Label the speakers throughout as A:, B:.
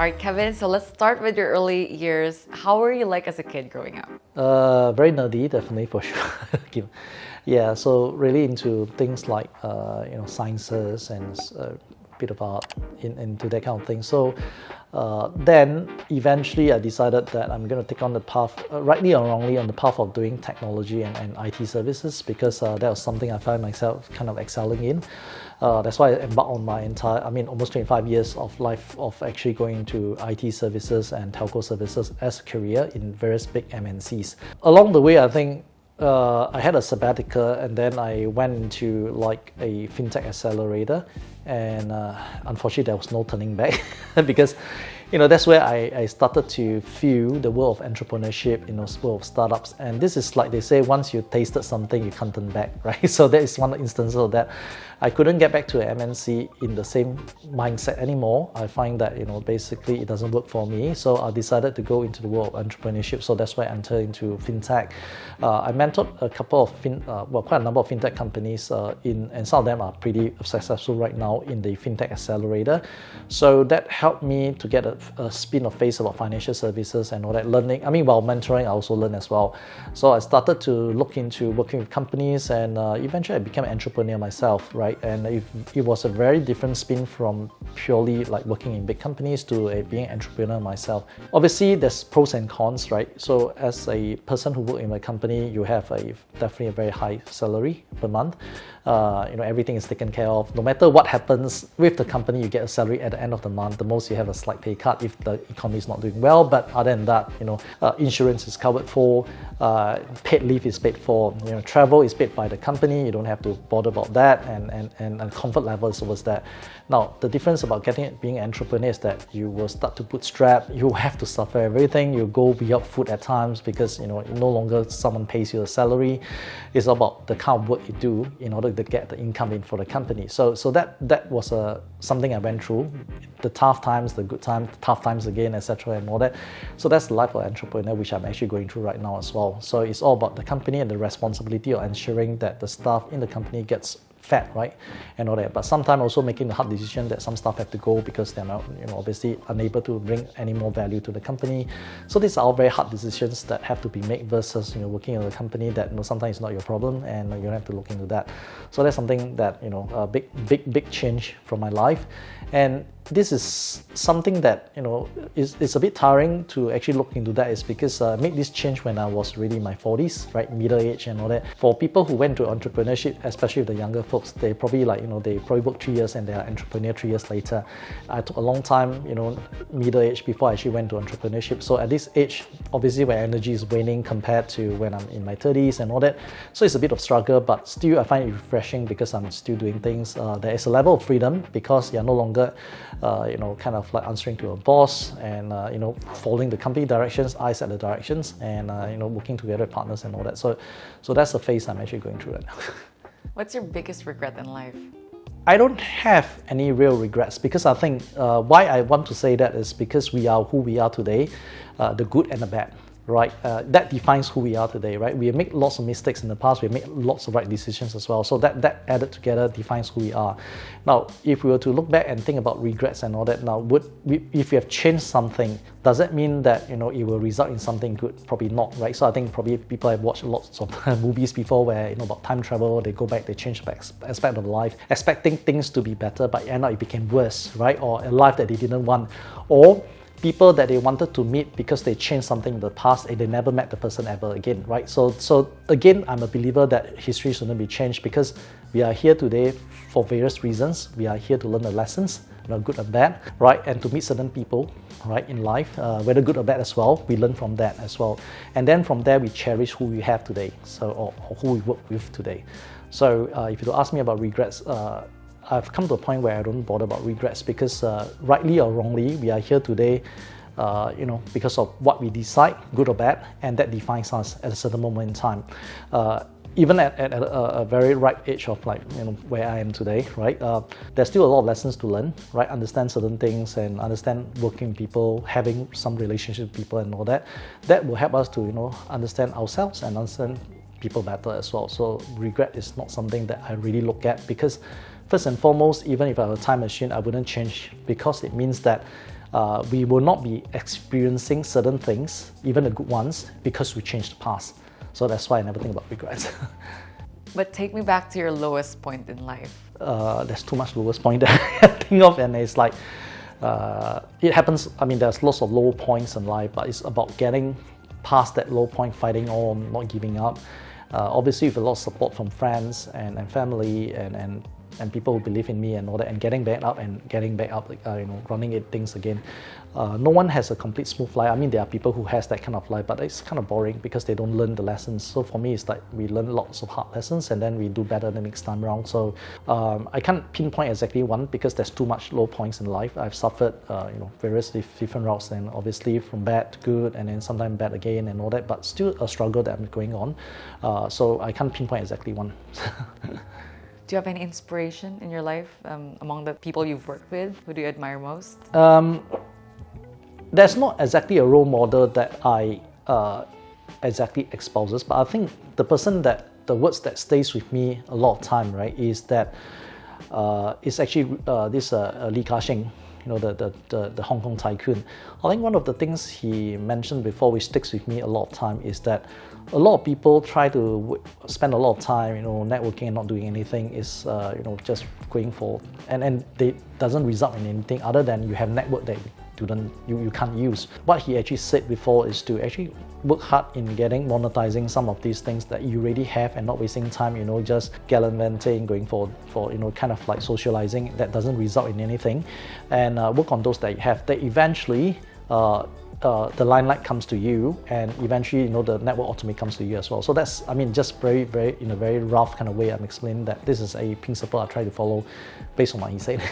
A: right, Kevin, so let's start with your early years. How were you like as a kid growing up?
B: Very nerdy, definitely for sure. Yeah, so really into things like sciences and a bit of art into that kind of thing. So then eventually I decided that I'm going to take on the path, rightly or wrongly, on the path of doing technology and IT services because that was something I found myself kind of excelling in. That's why I embarked on my almost 25 years of life of actually going into IT services and telco services as a career in various big MNCs. Along the way, I think I had a sabbatical and then I went into like a Fintech accelerator, and unfortunately there was no turning back because that's where I started to feel the world of entrepreneurship, world of startups. And this is like they say, once you tasted something, you can't turn back, right? So that is one instance of that. I couldn't get back to an MNC in the same mindset anymore. I find that, basically it doesn't work for me. So I decided to go into the world of entrepreneurship. So that's why I entered into Fintech. I mentored a couple of, quite a number of Fintech companies and some of them are pretty successful right now in the Fintech accelerator. So that helped me to get a spin of face about financial services and all that learning. While mentoring, I also learned as well. So I started to look into working with companies and eventually I became an entrepreneur myself, right? And it was a very different spin from purely like working in big companies to being an entrepreneur myself. Obviously, there's pros and cons, right? So as a person who works in a company, you have definitely a very high salary per month. Everything is taken care of. No matter what happens with the company, you get a salary at the end of the month. The most you have a slight pay cut if the economy is not doing well. But other than that, insurance is covered for, paid leave is paid for, travel is paid by the company. You don't have to bother about that, and comfort level is always there. Now, the difference about being an entrepreneur is that you will start to bootstrap. You have to suffer everything. You go without food at times because no longer someone pays you a salary. It's about the kind of work you do in order to get the income in for the company. So that was something I went through. The tough times, the good times, tough times again, etc. and all that. So that's the life of an entrepreneur, which I'm actually going through right now as well. So it's all about the company and the responsibility of ensuring that the staff in the company gets fed, right, and all that. But sometimes also making the hard decision that some staff have to go because they're not, obviously unable to bring any more value to the company. So these are all very hard decisions that have to be made versus, working in a company that sometimes it's not your problem and you don't have to look into that. So that's something that, a big change from my life. And this is something that, is a bit tiring to actually look into that, is because I made this change when I was really in my 40s, right, middle age and all that. For people who went to entrepreneurship, especially the younger folks, they probably they work 3 years and they are entrepreneur 3 years later. I took a long time, middle age before I actually went to entrepreneurship. So at this age, obviously my energy is waning compared to when I'm in my 30s and all that. So it's a bit of struggle, but still I find it refreshing because I'm still doing things. There is a level of freedom because you're no longer kind of like answering to a boss and, following the company directions, I set the directions, and, working together with partners and all that. So that's the phase I'm actually going through right now.
A: What's your biggest regret in life?
B: I don't have any real regrets because I think why I want to say that is because we are who we are today, the good and the bad. Right, that defines who we are today, right? We make lots of mistakes in the past, we make lots of right decisions as well. So that added together defines who we are. Now, if we were to look back and think about regrets and all that, now if we have changed something, does that mean that it will result in something good? Probably not, right? So I think probably people have watched lots of movies before where about time travel, they go back, they change the aspect of life, expecting things to be better, but end up it became worse, right? Or a life that they didn't want, or people that they wanted to meet because they changed something in the past and they never met the person ever again, right? So again, I'm a believer that history shouldn't be changed because we are here today for various reasons. We are here to learn the lessons, good and bad, right? And to meet certain people, right, in life, whether good or bad as well, we learn from that as well. And then from there, we cherish who we have today, or who we work with today. So if you ask me about regrets, I've come to a point where I don't bother about regrets because rightly or wrongly, we are here today, because of what we decide, good or bad, and that defines us at a certain moment in time. Even at a very ripe age of where I am today, right? There's still a lot of lessons to learn, right? Understand certain things and understand working with people, having some relationship with people and all that. That will help us to, understand ourselves and understand people better as well. So regret is not something that I really look at because first and foremost, even if I have a time machine, I wouldn't change because it means that we will not be experiencing certain things, even the good ones, because we changed the past. So that's why I never think about regrets.
A: But take me back to your lowest point in life.
B: There's too much lowest point that I think of, and it's like, it happens, I mean, there's lots of low points in life, but it's about getting past that low point, fighting on, not giving up. Obviously with a lot of support from friends and family and people who believe in me and all that, and getting back up, running it things again. No one has a complete smooth life. I mean, there are people who has that kind of life, but it's kind of boring because they don't learn the lessons. So for me, it's like we learn lots of hard lessons and then we do better the next time around. So I can't pinpoint exactly one because there's too much low points in life. I've suffered various different routes, and obviously from bad to good and then sometimes bad again and all that, but still a struggle that I'm going on. So I can't pinpoint exactly one.
A: Do you have any inspiration in your life among the people you've worked with? Who do you admire most?
B: There's not exactly a role model that I exactly espouses, but I think the words that stays with me a lot of time, right, is that it's actually this Li Ka-shing, the Hong Kong tycoon. I think one of the things he mentioned before, which sticks with me a lot of time, is that a lot of people try to spend a lot of time, networking and not doing anything, is just going for, and they doesn't result in anything other than you have network that you can't use. What he actually said before is to actually work hard in monetizing some of these things that you already have and not wasting time, just gallivanting, going for kind of like socializing that doesn't result in anything, and work on those that you have. That eventually the limelight comes to you, and eventually the network automatically comes to you as well. So that's, I mean, just very, very in a very rough kind of way, I'm explaining that this is a principle I try to follow based on what he said.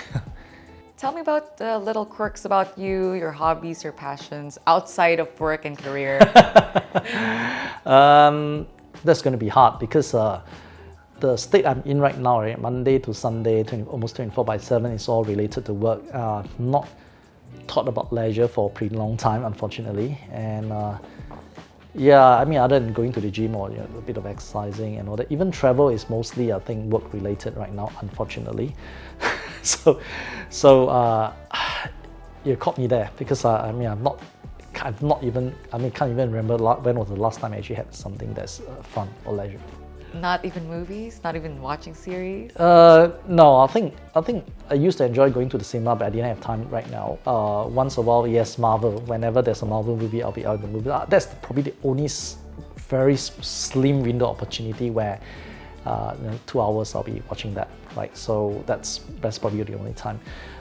A: Tell me about the little quirks about you, your hobbies, your passions outside of work and career.
B: That's going to be hard because the state I'm in right now, right, Monday to Sunday, almost 24/7, is all related to work. Not thought about leisure for a pretty long time, unfortunately. And I mean, other than going to the gym or a bit of exercising and all that, even travel is mostly, I think, work related right now, unfortunately. So you caught me there because can't even remember when was the last time I actually had something that's fun or leisure.
A: Not even movies? Not even watching series?
B: No, I think I used to enjoy going to the cinema, but I didn't have time right now. Once a while, yes, Marvel. Whenever there's a Marvel movie, I'll be out in the movie. That's probably the only very slim window opportunity where 2 hours I'll be watching that. Right, so that's probably the only time.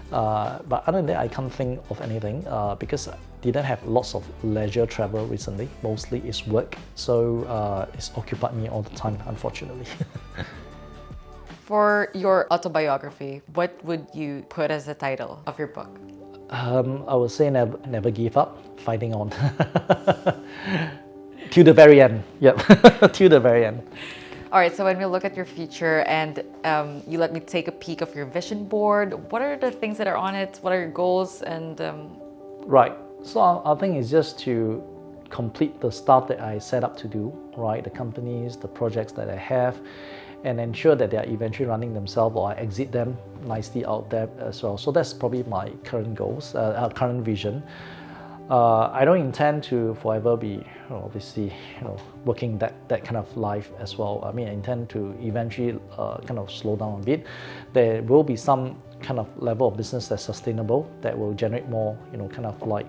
B: But other than that, I can't think of anything because I didn't have lots of leisure travel recently. Mostly it's work, so it's occupied me all the time, unfortunately.
A: For your autobiography, what would you put as the title of your book?
B: I would say never give up, fighting on. Till the very end. Yep, till the very end.
A: All right, so when we look at your future and you let me take a peek of your vision board, what are the things that are on it? What are your goals? And
B: Right, so I think it's just to complete the stuff that I set up to do, right? The companies, the projects that I have, and ensure that they are eventually running themselves or I exit them nicely out there as well. So that's probably my current goals, current vision. I don't intend to forever be, obviously, working that kind of life as well. I mean, I intend to eventually kind of slow down a bit. There will be some kind of level of business that's sustainable, that will generate more, kind of like,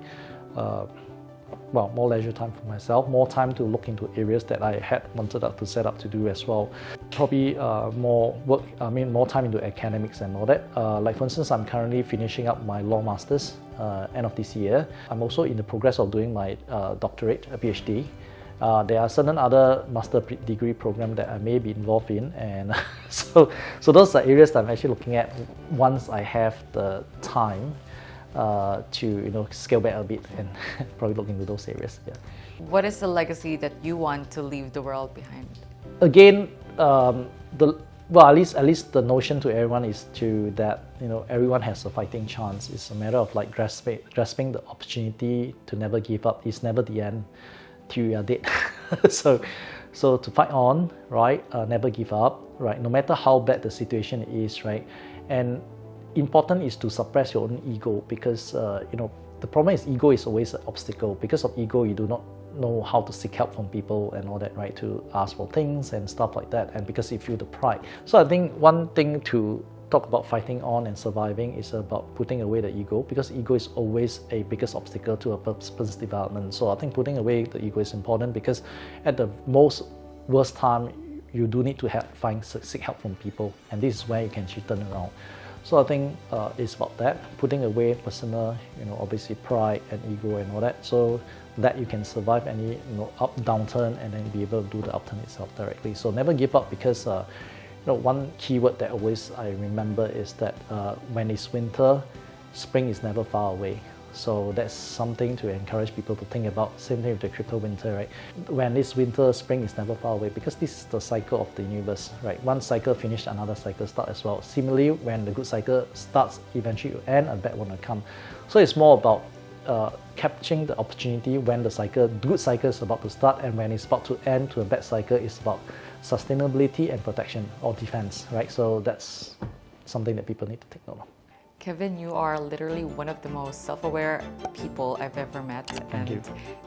B: more leisure time for myself, more time to look into areas that I had wanted to set up to do as well. Probably more time into academics and all that. Like for instance, I'm currently finishing up my law masters end of this year. I'm also in the progress of doing my doctorate, a PhD. There are certain other master degree programs that I may be involved in, and so those are areas that I'm actually looking at once I have the time to scale back a bit and probably look into those areas. Yeah.
A: What is the legacy that you want to leave the world behind?
B: Again, at least the notion to everyone is that everyone has a fighting chance. It's a matter of like grasping the opportunity to never give up. It's never the end till you are dead. so to fight on, right? Never give up, right? No matter how bad the situation is, right? And important is to suppress your own ego because the problem is ego is always an obstacle. Because of ego, you do not know how to seek help from people and all that, right? To ask for things and stuff like that. And because you feel the pride. So I think one thing to talk about fighting on and surviving is about putting away the ego, because ego is always a biggest obstacle to a person's development. So I think putting away the ego is important, because at the most worst time, you do need to seek help from people, and this is where you can actually turn around. So I think it's about that, putting away personal, obviously pride and ego and all that, so that you can survive any downturn and then be able to do the upturn itself directly. So never give up, because one keyword that always I remember is that when it's winter, spring is never far away. So that's something to encourage people to think about. Same thing with the crypto winter, right? When it's winter, spring is never far away, because this is the cycle of the universe, right? One cycle finished, another cycle starts as well. Similarly, when the good cycle starts, eventually you end, a bad one will come. So it's more about capturing the opportunity when the good cycle is about to start, and when it's about to end to a bad cycle, it's about sustainability and protection or defense, right? So that's something that people need to take note of.
A: Kevin, you are literally one of the most self-aware people I've ever met.
B: Thank you.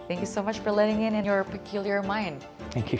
A: Thank you so much for letting in your peculiar mind.
B: Thank you.